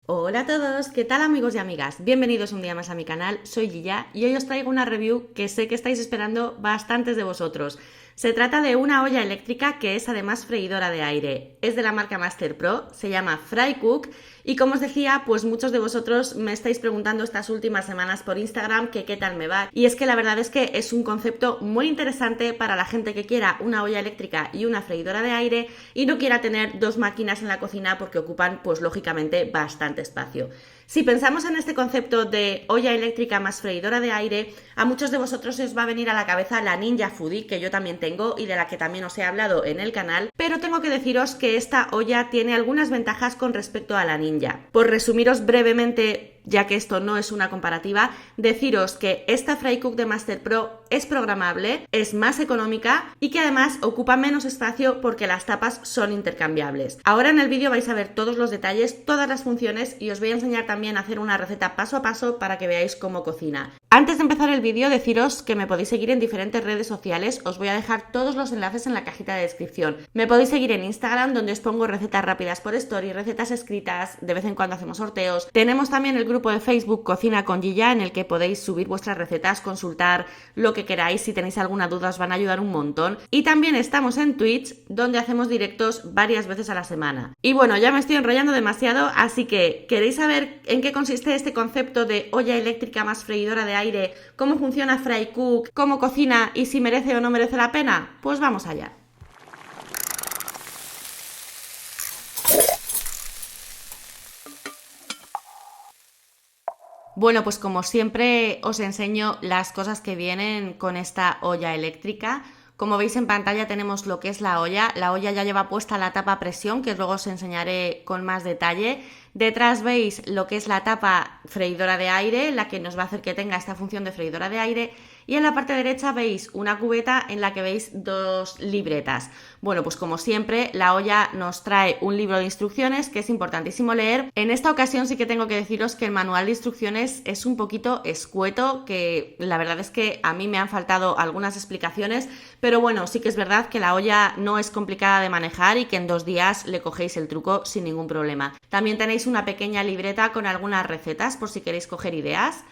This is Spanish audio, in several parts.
Hola a todos, ¿qué tal amigos y amigas? Bienvenidos un día más a mi canal, soy Gilla y hoy os traigo una review que sé que estáis esperando bastantes de vosotros. Se trata de una olla eléctrica que es además freidora de aire. Es de la marca Master Pro, se llama Frycook y como os decía, pues muchos de vosotros me estáis preguntando estas últimas semanas por Instagram que qué tal me va. Y es que la verdad es que es un concepto muy interesante para la gente que quiera una olla eléctrica y una freidora de aire y no quiera tener dos máquinas en la cocina porque ocupan pues lógicamente bastante espacio. Si pensamos en este concepto de olla eléctrica más freidora de aire, a muchos de vosotros os va a venir a la cabeza la Ninja Foodi, que yo también tengo y de la que también os he hablado en el canal, pero tengo que deciros que esta olla tiene algunas ventajas con respecto a la Ninja. Por resumiros brevemente, ya que esto no es una comparativa, deciros que esta Frycook de Master Pro es programable, es más económica y que además ocupa menos espacio porque las tapas son intercambiables. Ahora en el vídeo vais a ver todos los detalles, todas las funciones y os voy a enseñar también a hacer una receta paso a paso para que veáis cómo cocina. Antes de empezar el vídeo, deciros que me podéis seguir en diferentes redes sociales, os voy a dejar todos los enlaces en la cajita de descripción. Me podéis seguir en Instagram, donde os pongo recetas rápidas por story, recetas escritas, de vez en cuando hacemos sorteos. Tenemos también el grupo de Facebook Cocina con Gilla, en el que podéis subir vuestras recetas, consultar lo que queráis, si tenéis alguna duda os van a ayudar un montón. Y también estamos en Twitch, donde hacemos directos varias veces a la semana. Y bueno, ya me estoy enrollando demasiado, así que ¿queréis saber en qué consiste este concepto de olla eléctrica más freidora de aire? ¿Cómo funciona Frycook? ¿Cómo cocina? ¿Y si merece o no merece la pena? Pues vamos allá. Bueno, pues como siempre os enseño las cosas que vienen con esta olla eléctrica. Como veis en pantalla tenemos lo que es la olla. La olla ya lleva puesta la tapa a presión, que luego os enseñaré con más detalle. Detrás veis lo que es la tapa freidora de aire, la que nos va a hacer que tenga esta función de freidora de aire. Y en la parte derecha veis una cubeta en la que veis dos libretas. Bueno, pues como siempre, la olla nos trae un libro de instrucciones que es importantísimo leer. En esta ocasión sí que tengo que deciros que el manual de instrucciones es un poquito escueto, que la verdad es que a mí me han faltado algunas explicaciones, pero bueno, sí que es verdad que la olla no es complicada de manejar y que en 2 días le cogéis el truco sin ningún problema. También tenéis una pequeña libreta con algunas recetas por si queréis coger ideas.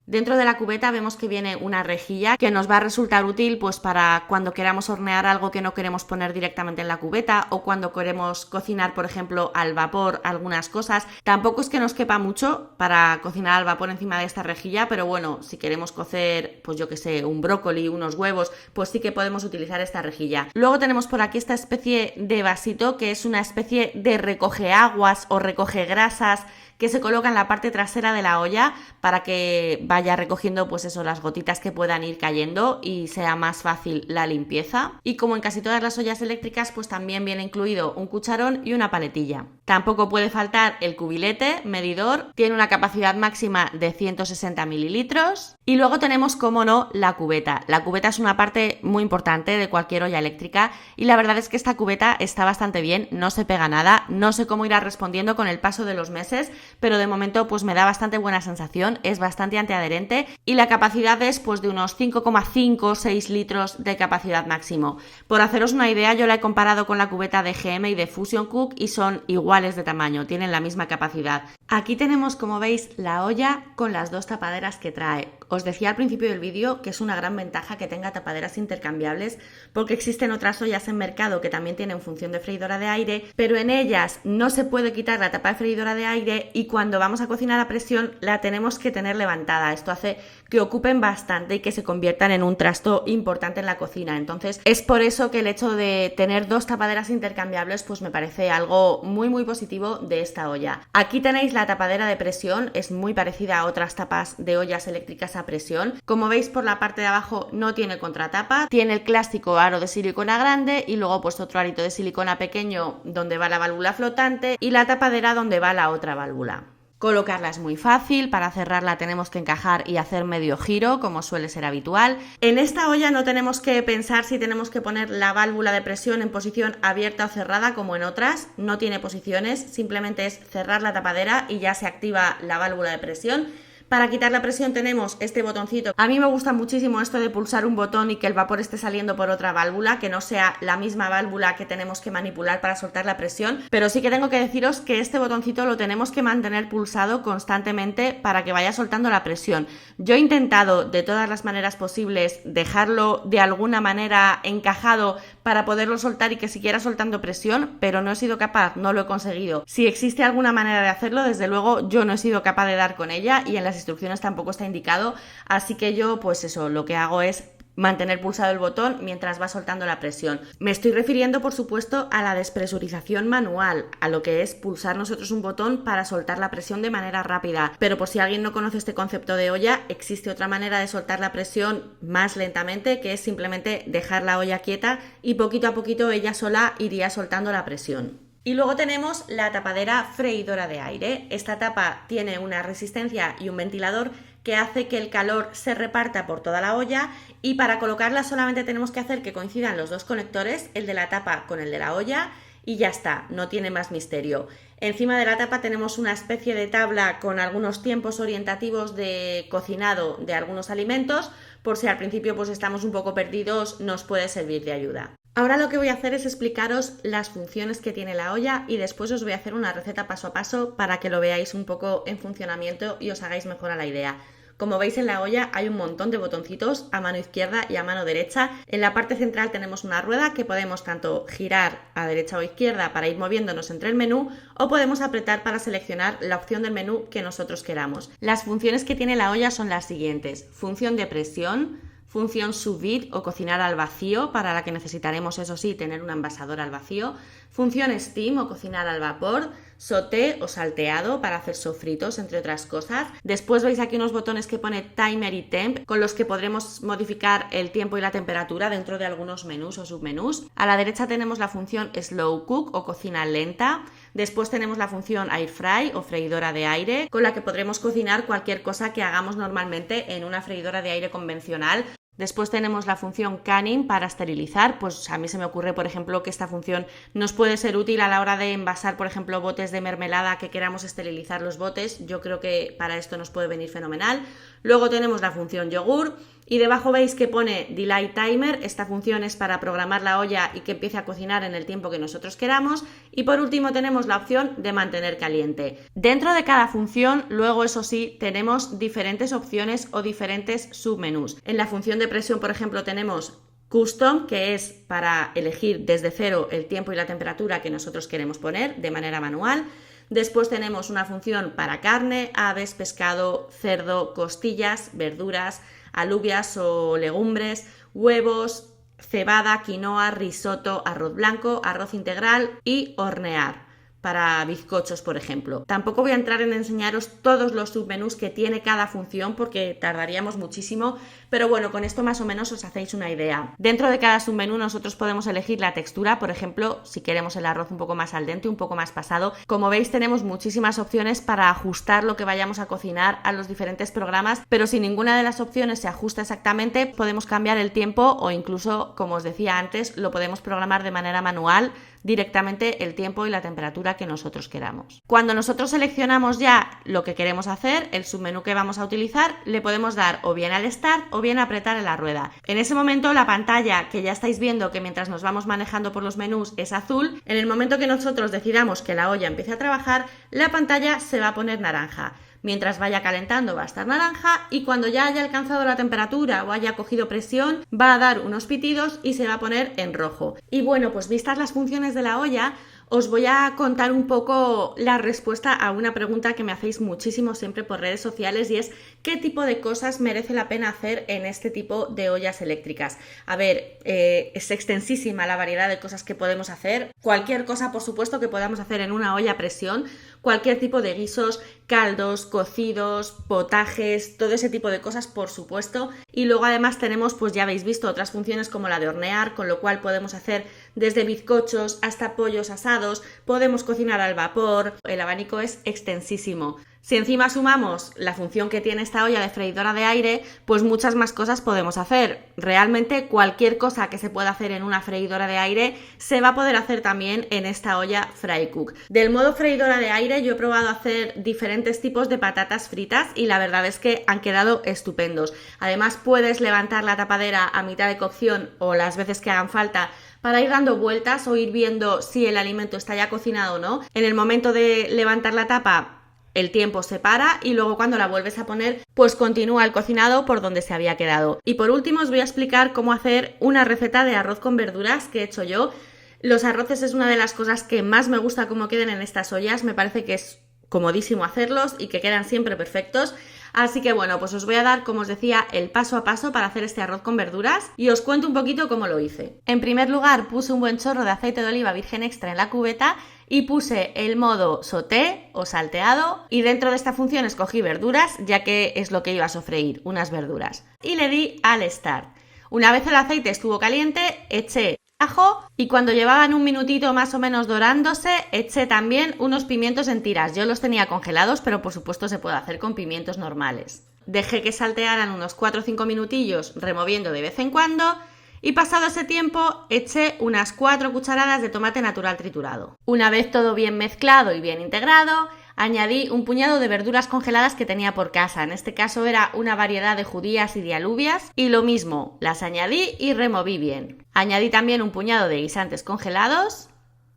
Dentro de la cubeta vemos que viene una rejilla que nos va a resultar útil pues para cuando queramos hornear algo que no queremos poner directamente en la cubeta o cuando queremos cocinar, por ejemplo, al vapor algunas cosas. Tampoco es que nos quepa mucho para cocinar al vapor encima de esta rejilla, pero bueno, si queremos cocer, pues yo que sé, un brócoli, unos huevos, pues sí que podemos utilizar esta rejilla. Luego tenemos por aquí esta especie de vasito que es una especie de recogeaguas o recogegrasas que se coloca en la parte trasera de la olla para que vaya recogiendo pues eso, las gotitas que puedan ir cayendo y sea más fácil la limpieza. Y como en casi todas las ollas eléctricas, pues también viene incluido un cucharón y una paletilla. Tampoco puede faltar el cubilete medidor, tiene una capacidad máxima de 160 mililitros. Y luego tenemos, como no, la cubeta. La cubeta es una parte muy importante de cualquier olla eléctrica y la verdad es que esta cubeta está bastante bien, no se pega nada, no sé cómo irá respondiendo con el paso de los meses, pero de momento pues me da bastante buena sensación, es bastante antiadherente y la capacidad es pues de unos 5,5-6 litros de capacidad máximo. Por haceros una idea, yo la he comparado con la cubeta de GM y de Fusion Cook y son iguales de tamaño, tienen la misma capacidad. Aquí tenemos, como veis, la olla con las dos tapaderas que trae. Os decía al principio del vídeo que es una gran ventaja que tenga tapaderas intercambiables porque existen otras ollas en mercado que también tienen función de freidora de aire, pero en ellas no se puede quitar la tapa de freidora de aire y cuando vamos a cocinar a presión la tenemos que tener levantada. Esto hace que ocupen bastante y que se conviertan en un trasto importante en la cocina. Entonces es por eso que el hecho de tener dos tapaderas intercambiables pues me parece algo muy positivo de esta olla. Aquí tenéis la tapadera de presión, es muy parecida a otras tapas de ollas eléctricas a presión. Como veis, por la parte de abajo no tiene contratapa, tiene el clásico aro de silicona grande y luego pues otro arito de silicona pequeño donde va la válvula flotante y la tapadera donde va la otra válvula. Colocarla es muy fácil, para cerrarla tenemos que encajar y hacer medio giro, como suele ser habitual. En esta olla no tenemos que pensar si tenemos que poner la válvula de presión en posición abierta o cerrada como en otras, no tiene posiciones, simplemente es cerrar la tapadera y ya se activa la válvula de presión. Para quitar la presión tenemos este botoncito. A mí me gusta muchísimo esto de pulsar un botón y que el vapor esté saliendo por otra válvula, que no sea la misma válvula que tenemos que manipular para soltar la presión, pero sí que tengo que deciros que este botoncito lo tenemos que mantener pulsado constantemente para que vaya soltando la presión. Yo he intentado de todas las maneras posibles dejarlo de alguna manera encajado para poderlo soltar y que siguiera soltando presión, pero no he sido capaz, no lo he conseguido. Si existe alguna manera de hacerlo, desde luego yo no he sido capaz de dar con ella y en las instrucciones tampoco está indicado, así que yo pues eso, lo que hago es mantener pulsado el botón mientras va soltando la presión. Me estoy refiriendo, por supuesto, a la despresurización manual, a lo que es pulsar nosotros un botón para soltar la presión de manera rápida. Pero por si alguien no conoce este concepto de olla, existe otra manera de soltar la presión más lentamente, que es simplemente dejar la olla quieta y poquito a poquito ella sola iría soltando la presión. Y luego tenemos la tapadera freidora de aire. Esta tapa tiene una resistencia y un ventilador que hace que el calor se reparta por toda la olla, y para colocarla solamente tenemos que hacer que coincidan los dos conectores, el de la tapa con el de la olla, y ya está, no tiene más misterio. Encima de la tapa tenemos una especie de tabla con algunos tiempos orientativos de cocinado de algunos alimentos, por si al principio pues estamos un poco perdidos, nos puede servir de ayuda. Ahora lo que voy a hacer es explicaros las funciones que tiene la olla y después os voy a hacer una receta paso a paso para que lo veáis un poco en funcionamiento y os hagáis mejor a la idea. Como veis, en la olla hay un montón de botoncitos a mano izquierda y a mano derecha. En la parte central tenemos una rueda que podemos tanto girar a derecha o izquierda para ir moviéndonos entre el menú, o podemos apretar para seleccionar la opción del menú que nosotros queramos. Las funciones que tiene la olla son las siguientes: función de presión, función sous vide o cocinar al vacío, para la que necesitaremos, eso sí, tener un envasador al vacío, función steam o cocinar al vapor, sauté o salteado para hacer sofritos, entre otras cosas. Después veis aquí unos botones que pone timer y temp, con los que podremos modificar el tiempo y la temperatura dentro de algunos menús o submenús. A la derecha tenemos la función slow cook o cocina lenta. Después tenemos la función air fry o freidora de aire, con la que podremos cocinar cualquier cosa que hagamos normalmente en una freidora de aire convencional. Después tenemos la función canning para esterilizar. Pues a mí se me ocurre, por ejemplo, que esta función nos puede ser útil a la hora de envasar, por ejemplo, botes de mermelada, que queramos esterilizar los botes. Yo creo que para esto nos puede venir fenomenal. Luego tenemos la función yogur y debajo veis que pone delay timer. Esta función es para programar la olla y que empiece a cocinar en el tiempo que nosotros queramos. Y por último tenemos la opción de mantener caliente. Dentro de cada función, luego eso sí, tenemos diferentes opciones o diferentes submenús. En la función de presión, por ejemplo, tenemos Custom, que es para elegir desde cero el tiempo y la temperatura que nosotros queremos poner de manera manual. Después tenemos una función para carne, aves, pescado, cerdo, costillas, verduras, alubias o legumbres, huevos, cebada, quinoa, risotto, arroz blanco, arroz integral y hornear, para bizcochos, por ejemplo. Tampoco voy a entrar en enseñaros todos los submenús que tiene cada función porque tardaríamos muchísimo, pero bueno, con esto más o menos os hacéis una idea. Dentro de cada submenú nosotros podemos elegir la textura, por ejemplo, si queremos el arroz un poco más al dente, un poco más pasado. Como veis, tenemos muchísimas opciones para ajustar lo que vayamos a cocinar a los diferentes programas, pero si ninguna de las opciones se ajusta exactamente, podemos cambiar el tiempo o incluso, como os decía antes, lo podemos programar de manera manual directamente el tiempo y la temperatura que nosotros queramos. Cuando nosotros seleccionamos ya lo que queremos hacer, el submenú que vamos a utilizar, le podemos dar o bien al Start o bien apretar en la rueda. En ese momento la pantalla, que ya estáis viendo que mientras nos vamos manejando por los menús es azul, en el momento que nosotros decidamos que la olla empiece a trabajar, la pantalla se va a poner naranja. Mientras vaya calentando va a estar naranja y cuando ya haya alcanzado la temperatura o haya cogido presión va a dar unos pitidos y se va a poner en rojo. Y bueno, pues vistas las funciones de la olla, os voy a contar un poco la respuesta a una pregunta que me hacéis muchísimo siempre por redes sociales, y es ¿qué tipo de cosas merece la pena hacer en este tipo de ollas eléctricas? A ver, es extensísima la variedad de cosas que podemos hacer. Cualquier cosa, por supuesto, que podamos hacer en una olla a presión, cualquier tipo de guisos, caldos, cocidos, potajes, todo ese tipo de cosas, por supuesto. Y luego además tenemos, pues ya habéis visto, otras funciones como la de hornear, con lo cual podemos hacer desde bizcochos hasta pollos asados, podemos cocinar al vapor, el abanico es extensísimo. Si encima sumamos la función que tiene esta olla de freidora de aire, pues muchas más cosas podemos hacer. Realmente cualquier cosa que se pueda hacer en una freidora de aire se va a poder hacer también en esta olla Frycook. Del modo freidora de aire yo he probado hacer diferentes tipos de patatas fritas y la verdad es que han quedado estupendos. Además puedes levantar la tapadera a mitad de cocción o las veces que hagan falta para ir dando vueltas o ir viendo si el alimento está ya cocinado o no. En el momento de levantar la tapa, el tiempo se para y luego cuando la vuelves a poner, pues continúa el cocinado por donde se había quedado. Y por último os voy a explicar cómo hacer una receta de arroz con verduras que he hecho yo. Los arroces es una de las cosas que más me gusta cómo queden en estas ollas, me parece que es comodísimo hacerlos y que quedan siempre perfectos. Así que bueno, pues os voy a dar, como os decía, el paso a paso para hacer este arroz con verduras y os cuento un poquito cómo lo hice. En primer lugar, puse un buen chorro de aceite de oliva virgen extra en la cubeta y puse el modo sauté o salteado y dentro de esta función escogí verduras, ya que es lo que iba a sofreír, unas verduras. Y le di al start. Una vez el aceite estuvo caliente, eché ajo y cuando llevaban un minutito más o menos dorándose, eché también unos pimientos en tiras. Yo los tenía congelados, pero por supuesto se puede hacer con pimientos normales. Dejé que saltearan unos 4 o 5 minutillos, removiendo de vez en cuando, y pasado ese tiempo eché unas 4 cucharadas de tomate natural triturado. Una vez todo bien mezclado y bien integrado, añadí un puñado de verduras congeladas que tenía por casa. En este caso era una variedad de judías y de alubias y lo mismo, las añadí y removí bien. Añadí también un puñado de guisantes congelados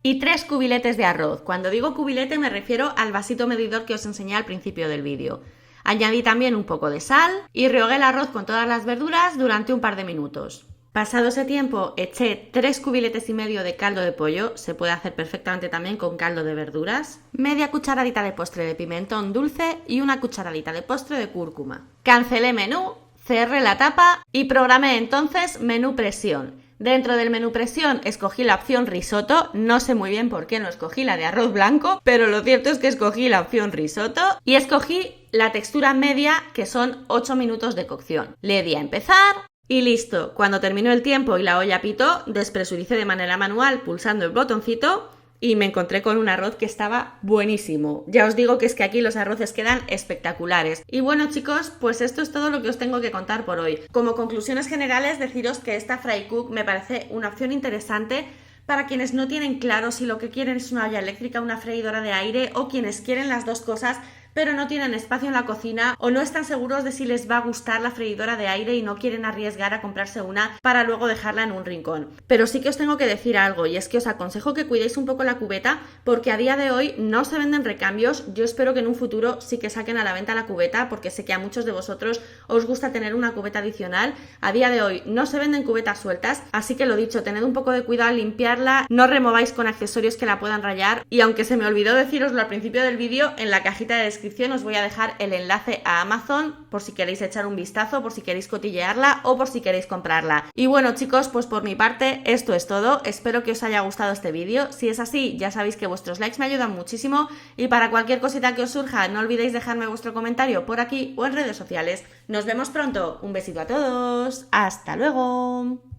y 3 cubiletes de arroz. Cuando digo cubilete me refiero al vasito medidor que os enseñé al principio del vídeo. Añadí también un poco de sal y rehogué el arroz con todas las verduras durante un par de minutos. Pasado ese tiempo eché 3 cubiletes y medio de caldo de pollo, se puede hacer perfectamente también con caldo de verduras, media cucharadita de postre de pimentón dulce y una cucharadita de postre de cúrcuma. Cancelé menú, cerré la tapa y programé entonces menú presión. Dentro del menú presión escogí la opción risotto, no sé muy bien por qué no escogí la de arroz blanco, pero lo cierto es que escogí la opción risotto y escogí la textura media, que son 8 minutos de cocción. Le di a empezar. Y listo, cuando terminó el tiempo y la olla pitó, despresuricé de manera manual pulsando el botoncito y me encontré con un arroz que estaba buenísimo. Ya os digo que es que aquí los arroces quedan espectaculares. Y bueno chicos, pues esto es todo lo que os tengo que contar por hoy. Como conclusiones generales, deciros que esta Frycook me parece una opción interesante para quienes no tienen claro si lo que quieren es una olla eléctrica, una freidora de aire o quienes quieren las dos cosas pero no tienen espacio en la cocina o no están seguros de si les va a gustar la freidora de aire y no quieren arriesgar a comprarse una para luego dejarla en un rincón. Pero sí que os tengo que decir algo y es que os aconsejo que cuidéis un poco la cubeta porque a día de hoy no se venden recambios. Yo espero que en un futuro sí que saquen a la venta la cubeta porque sé que a muchos de vosotros os gusta tener una cubeta adicional. A día de hoy no se venden cubetas sueltas, así que lo dicho, tened un poco de cuidado al limpiarla, no remováis con accesorios que la puedan rayar y aunque se me olvidó deciroslo al principio del vídeo, en la cajita de descripción os voy a dejar el enlace a Amazon por si queréis echar un vistazo, por si queréis cotillearla o por si queréis comprarla. Y bueno chicos, pues por mi parte esto es todo, espero que os haya gustado este vídeo. Si es así, ya sabéis que vuestros likes me ayudan muchísimo y para cualquier cosita que os surja no olvidéis dejarme vuestro comentario por aquí o en redes sociales. Nos vemos pronto, un besito a todos, hasta luego.